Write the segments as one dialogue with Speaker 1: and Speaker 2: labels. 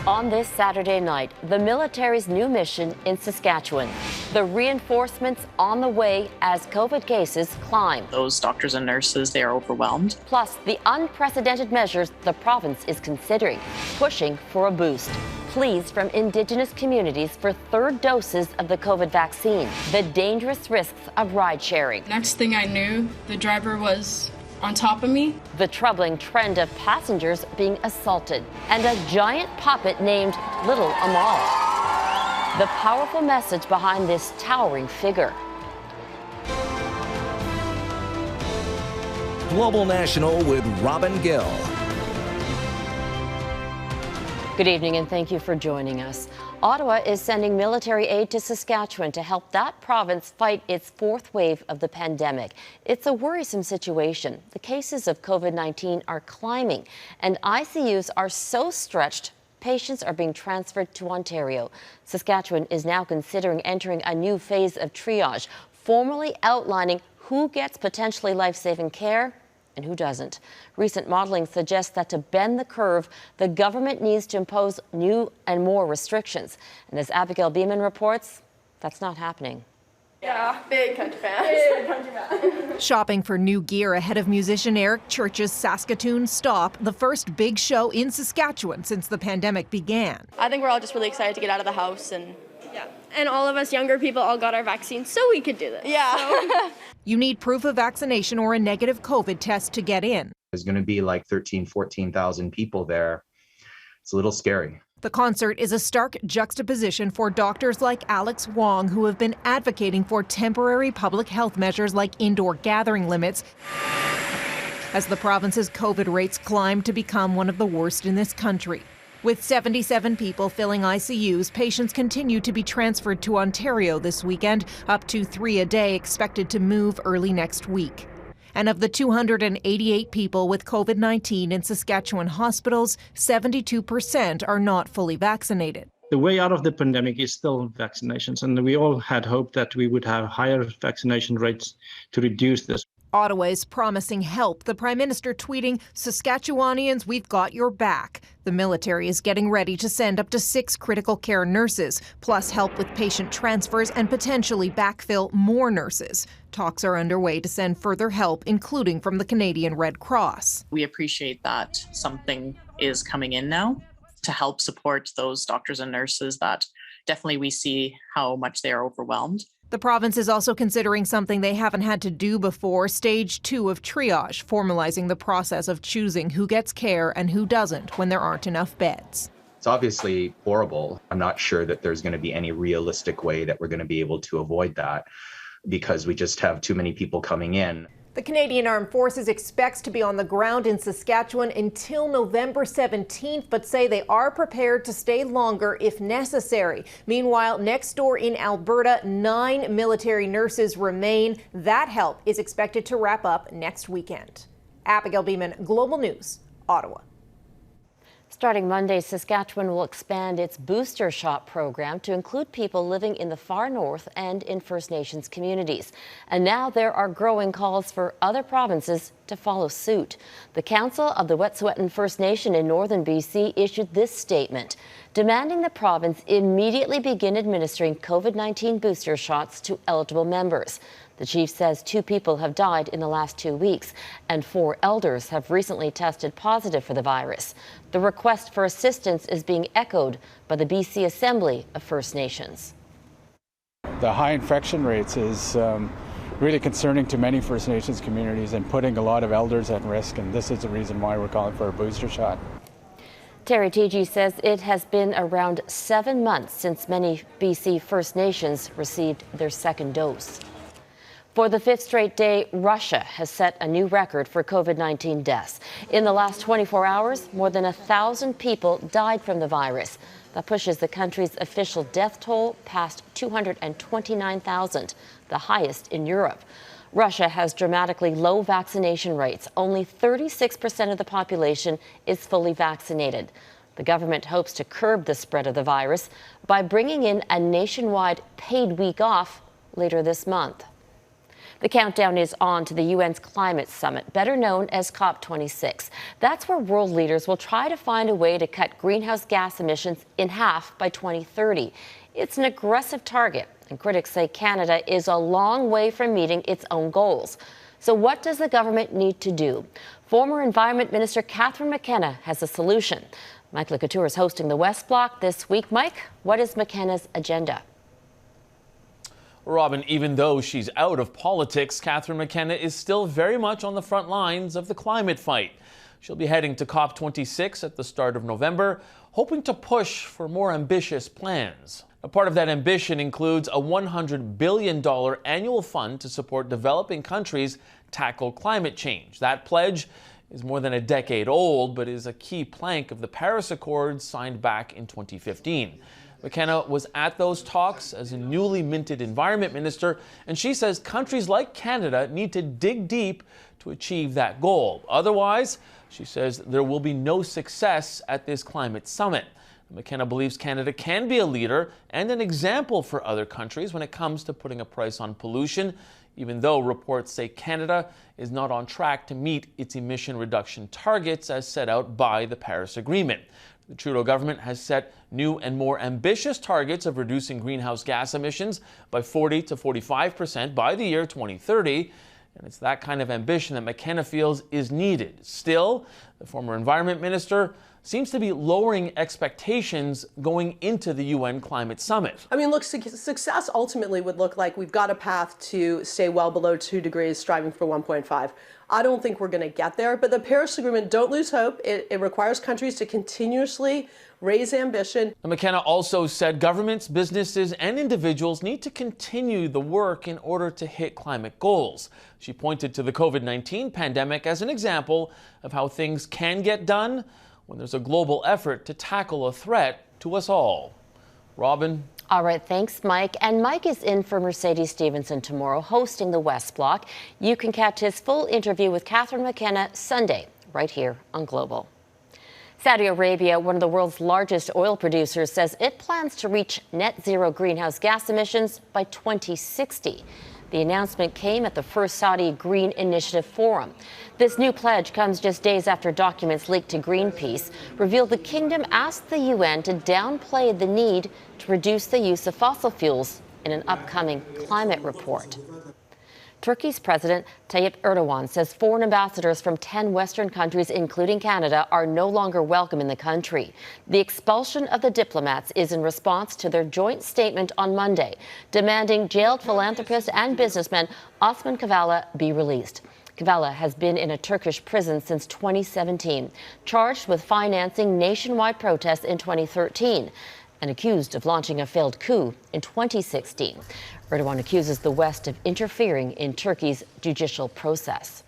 Speaker 1: On this Saturday night, the military's new mission in Saskatchewan. The reinforcements on the way as COVID cases climb.
Speaker 2: Those doctors and nurses, they are overwhelmed.
Speaker 1: Plus, the unprecedented measures the province is considering, pushing for a boost. Pleas from Indigenous communities for third doses of the COVID vaccine. The dangerous risks of ride-sharing.
Speaker 3: Next thing I knew, the driver was on top of me.
Speaker 1: The troubling trend of passengers being assaulted. And a giant puppet named Little Amal. The powerful message behind this towering figure.
Speaker 4: Global National with Robin Gill.
Speaker 1: Good evening and thank you for joining us. Ottawa is sending military aid to Saskatchewan to help that province fight its fourth wave of the pandemic. It's a worrisome situation. The cases of COVID-19 are climbing and ICUs are so stretched, patients are being transferred to Ontario. Saskatchewan is now considering entering a new phase of triage, formally outlining who gets potentially life-saving care and who doesn't. Recent modeling suggests that to bend the curve, the government needs to impose new and more restrictions. And as Abigail Bimman reports, that's not happening.
Speaker 5: Yeah, big country fan. Big country fan.
Speaker 6: Shopping for new gear ahead of musician Eric Church's Saskatoon Stop, the first big show in Saskatchewan since the pandemic began.
Speaker 5: I think we're all just really excited to get out of the house and and all of us younger people all got our vaccines so we could do this. Yeah. So.
Speaker 6: You need proof of vaccination or a negative COVID test to get in.
Speaker 7: There's going to be like 14,000 people there. It's a little scary.
Speaker 6: The concert is a stark juxtaposition for doctors like Alex Wong, who have been advocating for temporary public health measures like indoor gathering limits as the province's COVID rates climb to become one of the worst in this country. With 77 people filling ICUs, patients continue to be transferred to Ontario this weekend, up to 3 a day expected to move early next week. And of the 288 people with COVID-19 in Saskatchewan hospitals, 72% are not fully vaccinated.
Speaker 8: The way out of the pandemic is still vaccinations, and we all had hoped that we would have higher vaccination rates to reduce this.
Speaker 6: Ottawa is promising help. The Prime Minister tweeting, "Saskatchewanians, we've got your back." The military is getting ready to send up to 6 critical care nurses, plus help with patient transfers and potentially backfill more nurses. Talks are underway to send further help, including from the Canadian Red Cross.
Speaker 2: We appreciate that something is coming in now to help support those doctors and nurses that definitely we see how much they are overwhelmed.
Speaker 6: The province is also considering something they haven't had to do before, stage 2 of triage, formalizing the process of choosing who gets care and who doesn't when there aren't enough beds.
Speaker 7: It's obviously horrible. I'm not sure that there's going to be any realistic way that we're going to be able to avoid that because we just have too many people coming in.
Speaker 6: The Canadian Armed Forces expects to be on the ground in Saskatchewan until November 17th, but say they are prepared to stay longer if necessary. Meanwhile, next door in Alberta, 9 military nurses remain. That help is expected to wrap up next weekend. Abigail Bimman, Global News, Ottawa.
Speaker 1: Starting Monday, Saskatchewan will expand its booster shot program to include people living in the far north and in First Nations communities. And now there are growing calls for other provinces to follow suit. The Council of the Wet'suwet'en First Nation in northern BC issued this statement, demanding the province immediately begin administering COVID-19 booster shots to eligible members. The chief says 2 people have died in the last 2 weeks, and 4 elders have recently tested positive for the virus. The request for assistance is being echoed by the BC Assembly of First Nations.
Speaker 9: The high infection rates is really concerning to many First Nations communities and putting a lot of elders at risk, and this is the reason why we're calling for a booster shot.
Speaker 1: Terry Teegee says it has been around 7 months since many BC First Nations received their second dose. For the 5th straight day, Russia has set a new record for COVID-19 deaths. In the last 24 hours, more than 1,000 people died from the virus. That pushes the country's official death toll past 229,000, the highest in Europe. Russia has dramatically low vaccination rates. Only 36% of the population is fully vaccinated. The government hopes to curb the spread of the virus by bringing in a nationwide paid week off later this month. The countdown is on to the UN's climate summit, better known as COP26. That's where world leaders will try to find a way to cut greenhouse gas emissions in half by 2030. It's an aggressive target, and critics say Canada is a long way from meeting its own goals. So what does the government need to do? Former Environment Minister Catherine McKenna has a solution. Mike Lecouture is hosting the West Block this week. Mike, what is McKenna's agenda?
Speaker 10: Robin, even though she's out of politics, Catherine McKenna is still very much on the front lines of the climate fight. She'll be heading to COP26 at the start of November, hoping to push for more ambitious plans. A part of that ambition includes a $100 billion annual fund to support developing countries tackle climate change. That pledge is more than a decade old, but is a key plank of the Paris Accords signed back in 2015. McKenna was at those talks as a newly minted environment minister, and she says countries like Canada need to dig deep to achieve that goal. Otherwise, she says there will be no success at this climate summit. McKenna believes Canada can be a leader and an example for other countries when it comes to putting a price on pollution, even though reports say Canada is not on track to meet its emission reduction targets as set out by the Paris Agreement. The Trudeau government has set new and more ambitious targets of reducing greenhouse gas emissions by 40 to 45% by the year 2030. And it's that kind of ambition that McKenna feels is needed. Still, the former environment minister seems to be lowering expectations going into the UN climate summit.
Speaker 11: I mean, look, success ultimately would look like we've got a path to stay well below 2 degrees, striving for 1.5. I don't think we're going to get there, but the Paris Agreement, don't lose hope. It requires countries to continuously raise ambition.
Speaker 10: And McKenna also said governments, businesses, and individuals need to continue the work in order to hit climate goals. She pointed to the COVID-19 pandemic as an example of how things can get done when there's a global effort to tackle a threat to us all. Robin?
Speaker 1: All right, thanks, Mike. And Mike is in for Mercedes Stevenson tomorrow, hosting the West Block. You can catch his full interview with Catherine McKenna Sunday, right here on Global. Saudi Arabia, one of the world's largest oil producers, says it plans to reach net zero greenhouse gas emissions by 2060. The announcement came at the first Saudi Green Initiative Forum. This new pledge comes just days after documents leaked to Greenpeace revealed the kingdom asked the UN to downplay the need to reduce the use of fossil fuels in an upcoming climate report. Turkey's President Tayyip Erdogan says foreign ambassadors from 10 Western countries, including Canada, are no longer welcome in the country. The expulsion of the diplomats is in response to their joint statement on Monday, demanding jailed philanthropist and businessman Osman Kavala be released. Kavala has been in a Turkish prison since 2017, charged with financing nationwide protests in 2013. And accused of launching a failed coup in 2016. Erdogan accuses the West of interfering in Turkey's judicial process.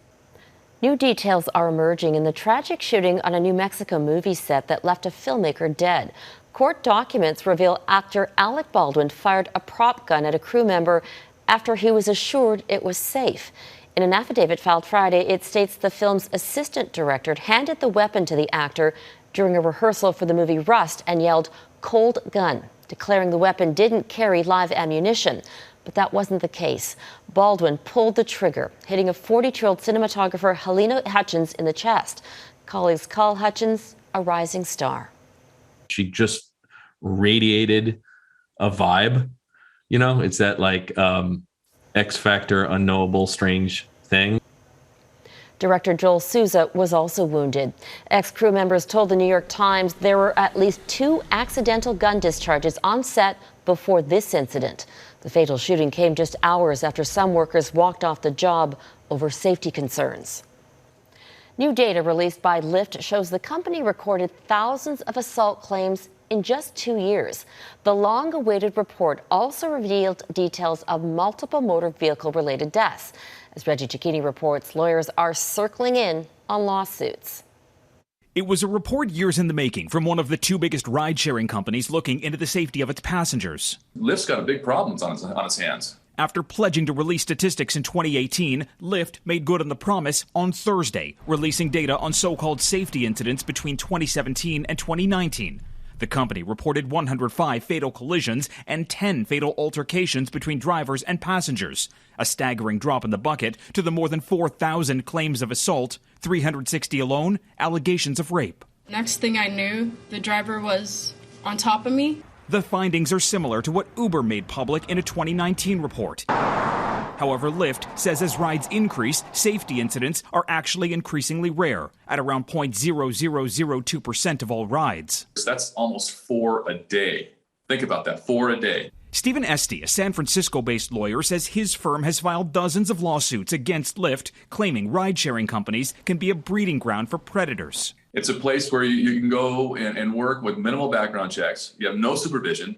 Speaker 1: New details are emerging in the tragic shooting on a New Mexico movie set that left a filmmaker dead. Court documents reveal actor Alec Baldwin fired a prop gun at a crew member after he was assured it was safe. In an affidavit filed Friday, it states the film's assistant director handed the weapon to the actor during a rehearsal for the movie Rust and yelled, "Cold gun," declaring the weapon didn't carry live ammunition. But that wasn't the case. Baldwin pulled the trigger, hitting a 42-year-old cinematographer Helena Hutchins in the chest. Colleagues call Hutchins a rising star.
Speaker 12: She just radiated a vibe. You know, it's that like X Factor, unknowable, strange thing.
Speaker 1: Director Joel Souza was also wounded. Ex-crew members told the New York Times there were at least 2 accidental gun discharges on set before this incident. The fatal shooting came just hours after some workers walked off the job over safety concerns. New data released by Lyft shows the company recorded thousands of assault claims in just 2 years. The long-awaited report also revealed details of multiple motor vehicle-related deaths. As Reggie Cecchini reports, lawyers are circling in on lawsuits.
Speaker 13: It was a report years in the making from one of the 2 biggest ride-sharing companies looking into the safety of its passengers.
Speaker 14: Lyft's got a big problem on its hands.
Speaker 13: After pledging to release statistics in 2018, Lyft made good on the promise on Thursday, releasing data on so-called safety incidents between 2017 and 2019. The company reported 105 fatal collisions and 10 fatal altercations between drivers and passengers, a staggering drop in the bucket to the more than 4,000 claims of assault, 360 alone allegations of rape.
Speaker 3: Next thing I knew, the driver was on top of me.
Speaker 13: The findings are similar to what Uber made public in a 2019 report. However, Lyft says as rides increase, safety incidents are actually increasingly rare, at around 0.0002% of all rides.
Speaker 14: That's almost 4 a day. Think about that, 4 a day.
Speaker 13: Stephen Esty, a San Francisco-based lawyer, says his firm has filed dozens of lawsuits against Lyft, claiming ride-sharing companies can be a breeding ground for predators.
Speaker 14: It's a place where you can go and work with minimal background checks. You have no supervision,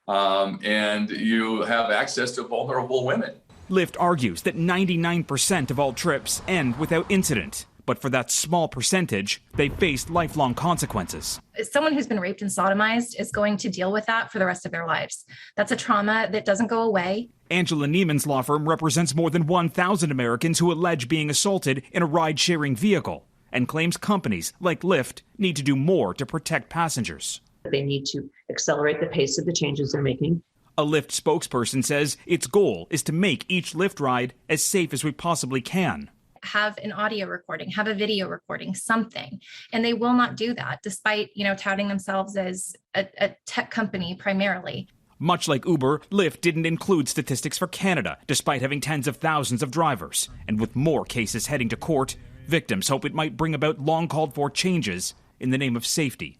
Speaker 14: and you have access to vulnerable women.
Speaker 13: Lyft argues that 99% of all trips end without incident. But for that small percentage, they face lifelong consequences.
Speaker 15: Someone who's been raped and sodomized is going to deal with that for the rest of their lives. That's a trauma that doesn't go away.
Speaker 13: Angela Neiman's law firm represents more than 1,000 Americans who allege being assaulted in a ride-sharing vehicle and claims companies like Lyft need to do more to protect passengers.
Speaker 16: They need to accelerate the pace of the changes they're making.
Speaker 13: A Lyft spokesperson says its goal is to make each Lyft ride as safe as we possibly can.
Speaker 15: Have an audio recording, have a video recording, something. And they will not do that, despite, touting themselves as a tech company primarily.
Speaker 13: Much like Uber, Lyft didn't include statistics for Canada, despite having tens of thousands of drivers. And with more cases heading to court, victims hope it might bring about long-called-for changes in the name of safety.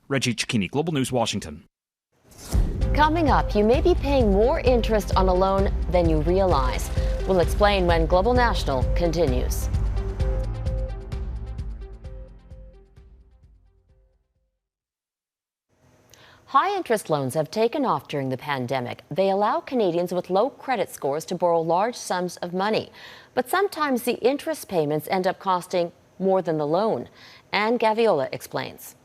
Speaker 13: Reggie Cecchini, Global News, Washington.
Speaker 1: Coming up, you may be paying more interest on a loan than you realize. We'll explain when Global National continues. High-interest loans have taken off during the pandemic. They allow Canadians with low credit scores to borrow large sums of money. But sometimes the interest payments end up costing more than the loan. Anne Gaviola explains.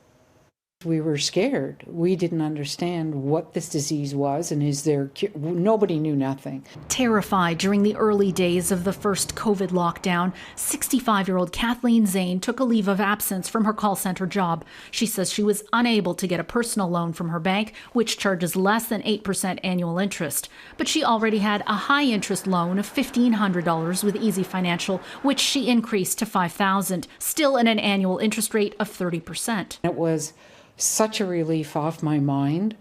Speaker 17: We were scared. We didn't understand what this disease was, and is there nobody knew nothing.
Speaker 18: Terrified during the early days of the first COVID lockdown, 65-year-old Kathleen Zane took a leave of absence from her call center job. She says she was unable to get a personal loan from her bank, which charges less than 8% annual interest. But she already had a high-interest loan of $1,500 with Easy Financial, which she increased to $5,000, still at an annual interest rate of 30%.
Speaker 17: It was such a relief off my mind,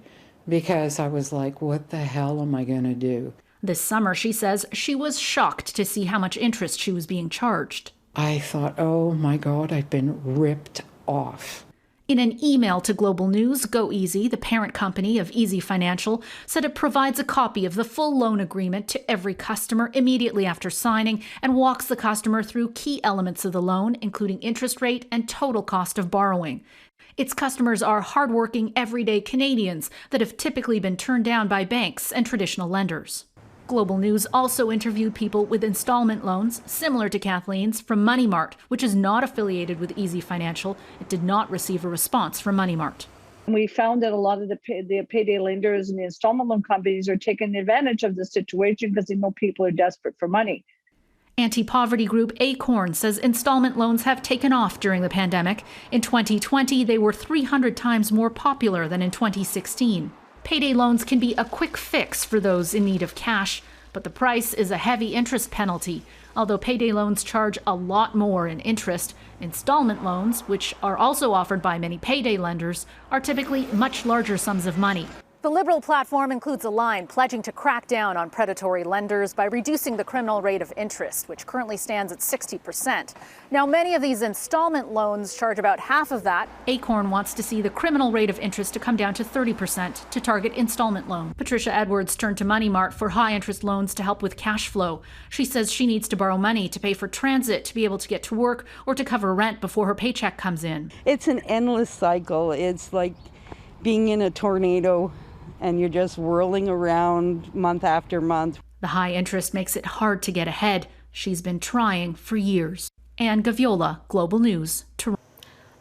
Speaker 17: because I was like, what the hell am I going to do?
Speaker 18: This summer, she says, she was shocked to see how much interest she was being charged.
Speaker 17: I thought, oh my God, I've been ripped off.
Speaker 18: In an email to Global News, GoEasy, the parent company of Easy Financial, said it provides a copy of the full loan agreement to every customer immediately after signing and walks the customer through key elements of the loan, including interest rate and total cost of borrowing. Its customers are hardworking, everyday Canadians that have typically been turned down by banks and traditional lenders. Global News also interviewed people with installment loans, similar to Kathleen's, from Money Mart, which is not affiliated with Easy Financial. It did not receive a response from Money Mart.
Speaker 19: We found that a lot of the payday lenders and the installment loan companies are taking advantage of the situation because they know people are desperate for money.
Speaker 18: Anti-poverty group Acorn says installment loans have taken off during the pandemic. In 2020, they were 300 times more popular than in 2016. Payday loans can be a quick fix for those in need of cash, but the price is a heavy interest penalty. Although payday loans charge a lot more in interest, installment loans, which are also offered by many payday lenders, are typically much larger sums of money.
Speaker 20: The Liberal platform includes a line pledging to crack down on predatory lenders by reducing the criminal rate of interest, which currently stands at 60%. Now, many of these installment loans charge about half of that.
Speaker 18: Acorn wants to see the criminal rate of interest to come down to 30% to target installment loan. Patricia Edwards turned to Money Mart for high-interest loans to help with cash flow. She says she needs to borrow money to pay for transit, to be able to get to work, or to cover rent before her paycheck comes in.
Speaker 21: It's an endless cycle. It's like being in a tornado, and you're just whirling around month after month.
Speaker 18: The high interest makes it hard to get ahead. She's been trying for years. Anne Gaviola, Global News, Toronto.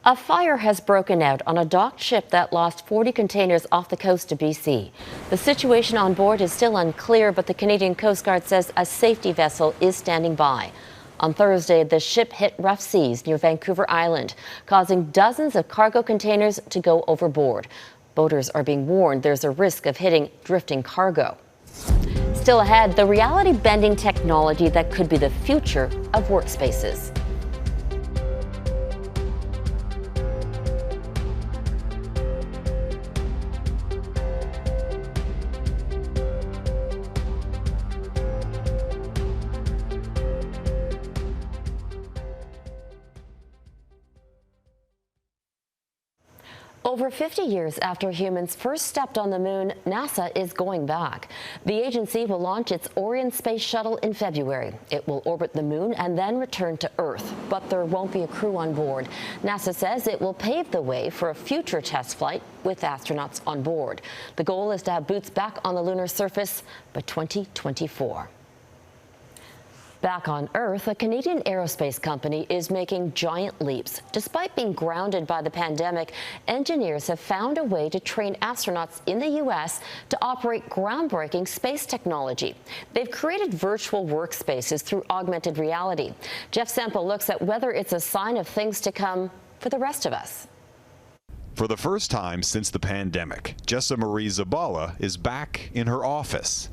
Speaker 1: A fire has broken out on a docked ship that lost 40 containers off the coast of BC. The situation on board is still unclear, but the Canadian Coast Guard says a safety vessel is standing by. On Thursday, the ship hit rough seas near Vancouver Island, causing dozens of cargo containers to go overboard. Boaters are being warned there's a risk of hitting drifting cargo. Still ahead, the reality-bending technology that could be the future of workspaces. Over 50 years after humans first stepped on the moon, NASA is going back. The agency will launch its Orion space shuttle in February. It will orbit the moon and then return to Earth, but there won't be a crew on board. NASA says it will pave the way for a future test flight with astronauts on board. The goal is to have boots back on the lunar surface by 2024. Back on Earth, a Canadian aerospace company is making giant leaps. Despite being grounded by the pandemic, engineers have found a way to train astronauts in the U.S. to operate groundbreaking space technology. They've created virtual workspaces through augmented reality. Jeff Semple looks at whether it's a sign of things to come for the rest of us.
Speaker 4: For the first time since the pandemic, Jessa Marie Zabala is back in her office.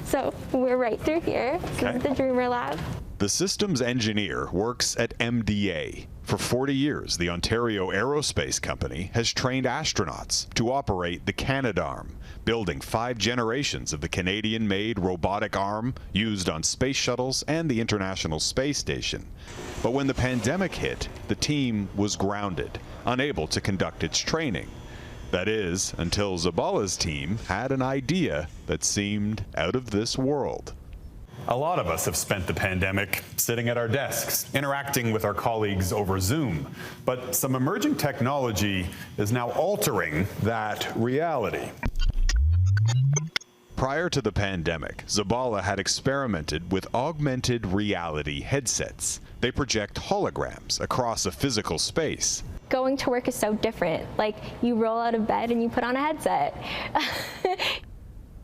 Speaker 22: So we're right through here. This is the Dreamer Lab.
Speaker 4: The systems engineer works at MDA. For 40 years, the Ontario Aerospace Company has trained astronauts to operate the Canadarm, building 5 generations of the Canadian-made robotic arm used on space shuttles and the International Space Station. But when the pandemic hit, the team was grounded, unable to conduct its training. That is, until Zabala's team had an idea that seemed out of this world.
Speaker 23: A lot of us have spent the pandemic sitting at our desks, interacting with our colleagues over Zoom. But some emerging technology is now altering that reality.
Speaker 4: Prior to the pandemic, Zabala had experimented with augmented reality headsets. They project holograms across a physical space.
Speaker 22: Going to work is so different. Like, you roll out of bed and you put on a headset.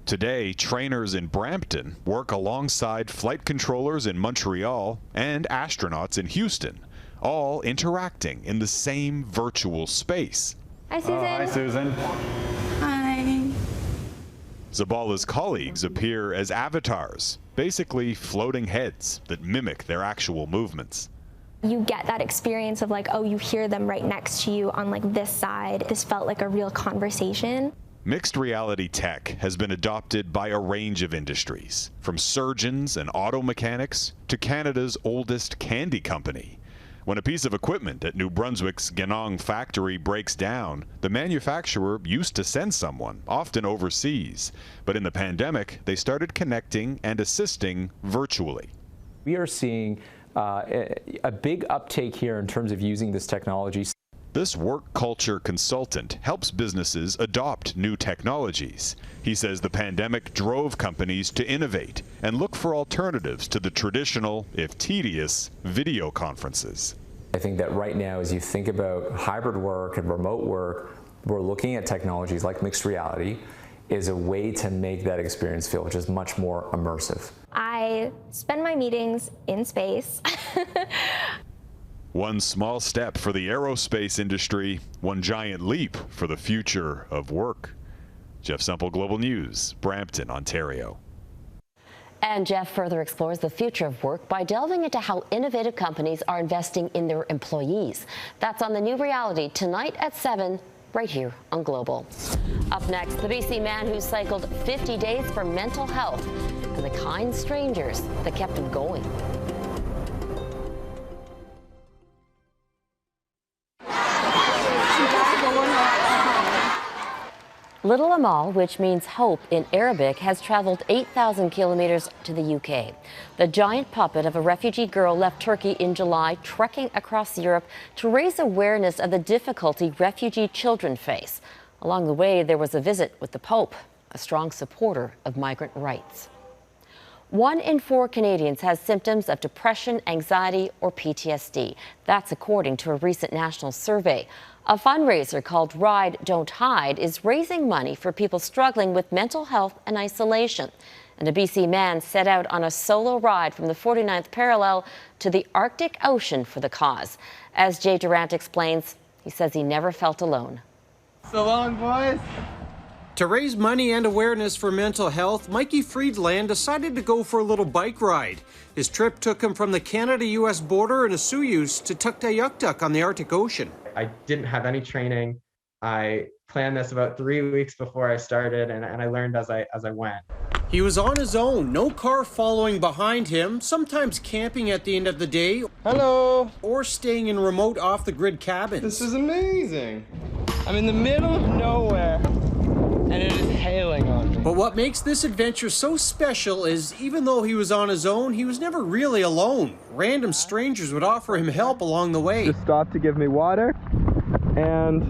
Speaker 4: Today, trainers in Brampton work alongside flight controllers in Montreal and astronauts in Houston, all interacting in the same virtual space.
Speaker 22: Hi, Susan.
Speaker 23: Hi, Susan.
Speaker 22: Hi.
Speaker 4: Zabala's colleagues appear as avatars, basically floating heads that mimic their actual movements.
Speaker 22: You get that experience of like, oh, you hear them right next to you on like this side. This felt like a real conversation.
Speaker 4: Mixed reality tech has been adopted by a range of industries, from surgeons and auto mechanics to Canada's oldest candy company. When a piece of equipment at New Brunswick's Ganong factory breaks down, the manufacturer used to send someone, often overseas. But in the pandemic, they started connecting and assisting virtually.
Speaker 24: We are seeing a big uptake here in terms of using this technology.
Speaker 4: This work culture consultant helps businesses adopt new technologies. He says the pandemic drove companies to innovate and look for alternatives to the traditional, if tedious, video conferences.
Speaker 24: I think that right now, as you think about hybrid work and remote work, we're looking at technologies like mixed reality is a way to make that experience feel just much more immersive.
Speaker 22: I spend my meetings in space.
Speaker 4: One small step for the aerospace industry, one giant leap for the future of work. Jeff Semple, Global News, Brampton, Ontario.
Speaker 1: And Jeff further explores the future of work by delving into how innovative companies are investing in their employees. That's on The New Reality tonight at 7, right here on Global. Up next, the BC man who cycled 50 days for mental health and the kind strangers that kept him going. Little Amal, which means hope in Arabic, has traveled 8,000 kilometers to the UK. The giant puppet of a refugee girl left Turkey in July, trekking across Europe to raise awareness of the difficulty refugee children face. Along the way, there was a visit with the Pope, a strong supporter of migrant rights. 1 in 4 Canadians has symptoms of depression, anxiety, or PTSD. That's according to a recent national survey. A fundraiser called Ride, Don't Hide is raising money for people struggling with mental health and isolation. And a BC man set out on a solo ride from the 49th parallel to the Arctic Ocean for the cause. As Jay Durant explains, he says he never felt alone.
Speaker 2: So long, boys. To raise money and awareness for mental health, Mikey Friedland decided to go for a little bike ride. His trip took him from the Canada-US border in a Soyuz to Tuktoyaktuk on the Arctic Ocean.
Speaker 5: I didn't have any training. I planned this about 3 weeks before I started, and I learned as I went.
Speaker 2: He was on his own, no car following behind him, sometimes camping at the end of the day. Hello. Or staying in remote off-the-grid cabins.
Speaker 7: This is amazing. I'm in the middle of nowhere, and it is hailing on me.
Speaker 2: But what makes this adventure so special is even though he was on his own, he was never really alone. Random strangers would offer him help along the way.
Speaker 7: Just stopped to give me water and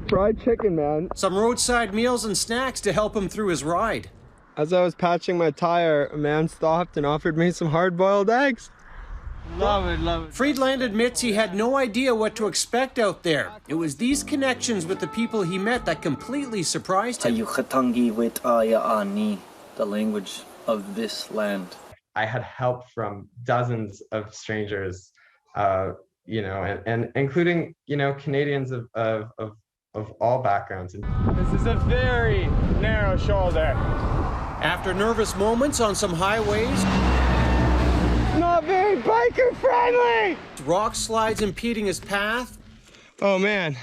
Speaker 7: fried chicken, man.
Speaker 2: Some roadside meals and snacks to help him through his ride.
Speaker 7: As I was patching my tire, a man stopped and offered me some hard-boiled eggs. Love it, love it.
Speaker 2: Friedland admits he had no idea what to expect out there. It was these connections with the people he met that completely surprised him.
Speaker 8: The language of this land.
Speaker 5: I had help from dozens of strangers, and including, Canadians of all backgrounds.
Speaker 7: This is a very narrow shoulder.
Speaker 2: After nervous moments on some highways,
Speaker 7: not very biker friendly.
Speaker 2: Rock slides impeding his path.
Speaker 7: Oh man,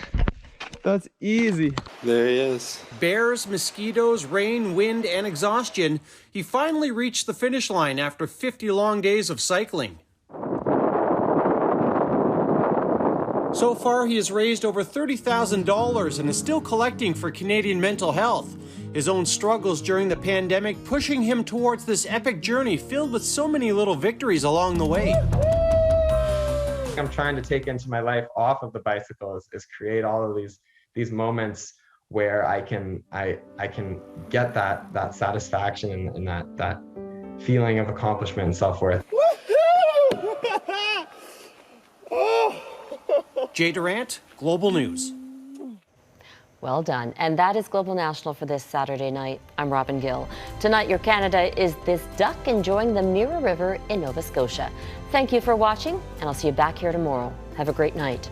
Speaker 7: that's easy. There he is.
Speaker 2: Bears, mosquitoes, rain, wind, and exhaustion. He finally reached the finish line after 50 long days of cycling. So far, he has raised over $30,000 and is still collecting for Canadian mental health. His own struggles during the pandemic pushing him towards this epic journey filled with so many little victories along the way.
Speaker 5: I'm trying to take into my life off of the bicycle is create all of these moments where I can get that satisfaction and that feeling of accomplishment and self-worth.
Speaker 2: Jay Durant, Global News.
Speaker 1: Well done. And that is Global National for this Saturday night. I'm Robin Gill. Tonight, your Canada is this duck enjoying the Mirror River in Nova Scotia. Thank you for watching, and I'll see you back here tomorrow. Have a great night.